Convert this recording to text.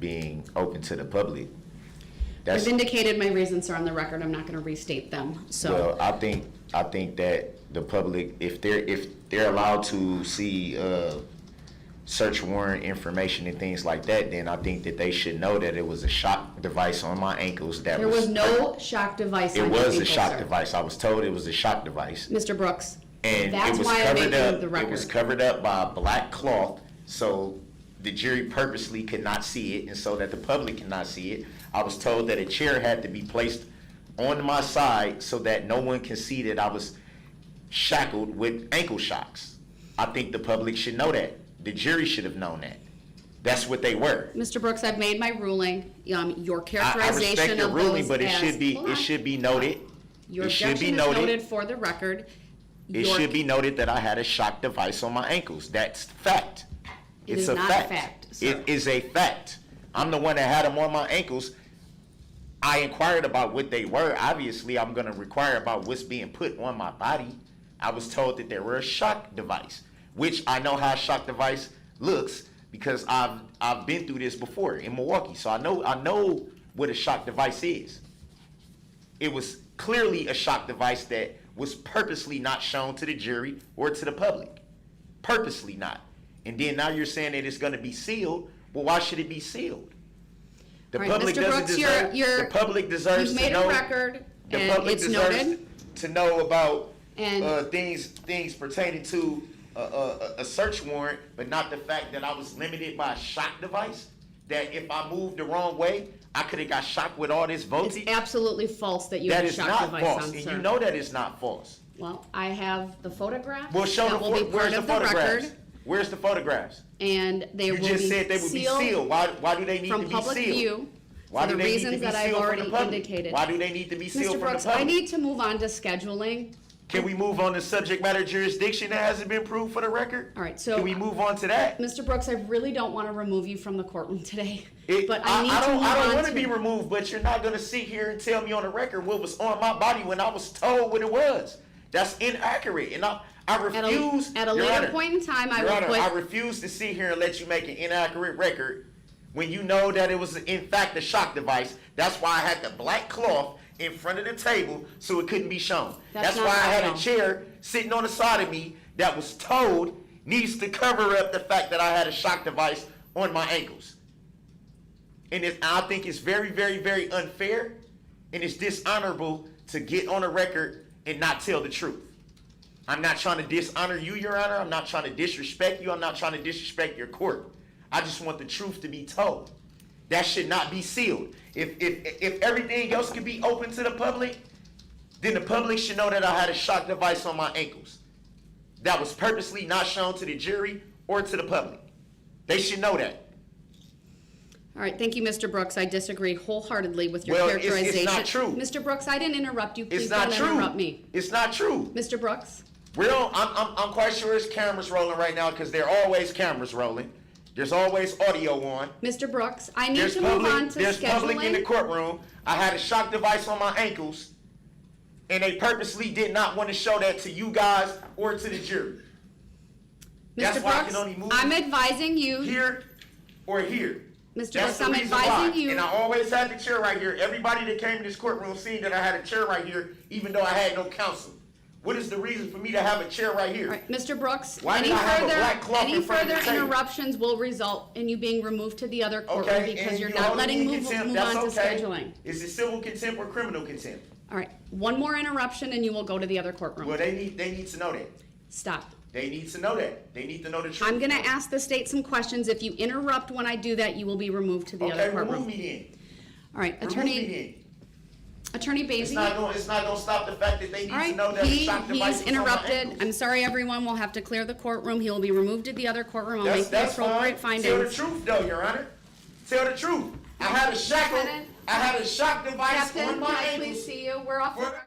being open to the public. I've indicated my reasons are on the record. I'm not going to restate them. So, well, I think that the public, if they're allowed to see search warrant information and things like that, then I think that they should know that it was a shock device on my ankles. There was no shock device. It was a shock device. I was told it was a shock device. Mr. Brooks, and that's it was why I covered made up. the record. It was covered up by a black cloth, so the jury purposely could not see it, and so that the public cannot see it. I was told that a chair had to be placed on my side so that no one can see that I was shackled with ankle shocks. I think the public should know that. The jury should have known that. That's what they were. Mr. Brooks, I've made my ruling. Your characterization I respect your of ruling, those but it as, should be noted. Your it should be objection is noted. noted for the record. It should be noted that I had a shock device on my ankles. That's fact. It It's is a not fact. a fact, sir. It is a fact. I'm the one that had them on my ankles. I inquired about what they were. Obviously, I'm going to require about what's being put on my body. I was told that they were a shock device, which I know how a shock device looks because I've been through this before in Milwaukee. So I know what a shock device is. It was clearly a shock device that was purposely not shown to the jury or to the public. Purposely not. And then now you're saying that it's going to be sealed. Well, why should it be sealed? The All right, public Mr. doesn't Brooks, deserve. The public deserves you've to made know. a record, The and public it's deserves noted. to know about And things pertaining to a search warrant, but not the fact that I was limited by a shock device. That if I moved the wrong way, I could have got shocked with all this voltage. It's absolutely false that you That have a is shock not device false, on, and sir. you know that it's not false. Well, I have the photographs. Well, show that will be where's part the of the photographs? record, Where's the photographs? and they You will just be said they would be sealed. Why do they need to from be public sealed? view Why for do the they need to reasons be that I've sealed from already the public? indicated. Why do they need to be sealed Mr. from the Brooks, public? I need to move on to scheduling. Can we move on to subject matter jurisdiction that hasn't been proved for the record? All right, so Can we move on to that? Mr. Brooks, I really don't want to remove you from the courtroom today, It- but I need to move I don't on want to be removed, but you're not going to sit here and tell me on the record what was on my body when I was told what it was. That's inaccurate, and I refuse. At a Your later Honor, point in time, I Your will Honor, put. I refuse to sit here and let you make an inaccurate record when you know that it was in fact a shock device. That's why I had the black cloth in front of the table so it couldn't be shown. That's not why I had right. a chair sitting on the side of me that was told needs to cover up the fact that I had a shock device on my ankles. And I think it's very, very, very unfair, and it's dishonorable to get on a record and not tell the truth. I'm not trying to dishonor you, Your Honor. I'm not trying to disrespect you. I'm not trying to disrespect your court. I just want the truth to be told. That should not be sealed. If everything else could be open to the public, then the public should know that I had a shock device on my ankles. That was purposely not shown to the jury or to the public. They should know that. All right, thank you, Mr. Brooks. I disagree wholeheartedly with your Well, characterization. it's not true. Mr. Brooks, I didn't interrupt you. Please It's not don't true. interrupt me. It's not true. Mr. Brooks? I'm quite sure there's cameras rolling right now because there are always cameras rolling. There's always audio on. Mr. Brooks, I need There's to move on to there's public in the scheduling. courtroom. I had a shock device on my ankles, and they purposely did not want to show that to you guys or to the jury. That's Mr. why I Brooks, can only move I'm advising you. here or here. Mr. That's Brooks, the I'm reason why. advising you. And I always had the chair right here. Everybody that came to this courtroom seen that I had a chair right here, even though I had no counsel. What is the reason for me to have a chair right here? All right, Mr. Brooks, Why did I have a black cloth any in front of further the table? interruptions will result in you being removed to the other courtroom Okay, because and you're you not hold me letting in move contempt. on That's to okay. scheduling. Is it civil contempt or criminal contempt? All right, one more interruption and you will go to the other courtroom. Well, they need to know that. Stop. They need to know that. They need to know the truth. I'm going to ask the state some questions. If you interrupt when I do that, you will be removed to the other Okay, courtroom. remove me then. All right, Remove Attorney me Attorney then. It's Basie. not going to stop the fact that they need All to right, know that the shock device he's was on my interrupted. ankles. I'm sorry, everyone. We'll have to clear the courtroom. He will be removed to the other courtroom. I'll make the That's appropriate fine. Tell the findings. truth, though, Your Honor. Tell the truth. I had a shackle. Lieutenant. I had a shock device Captain, on my can I ankles. please see you? We're off the record.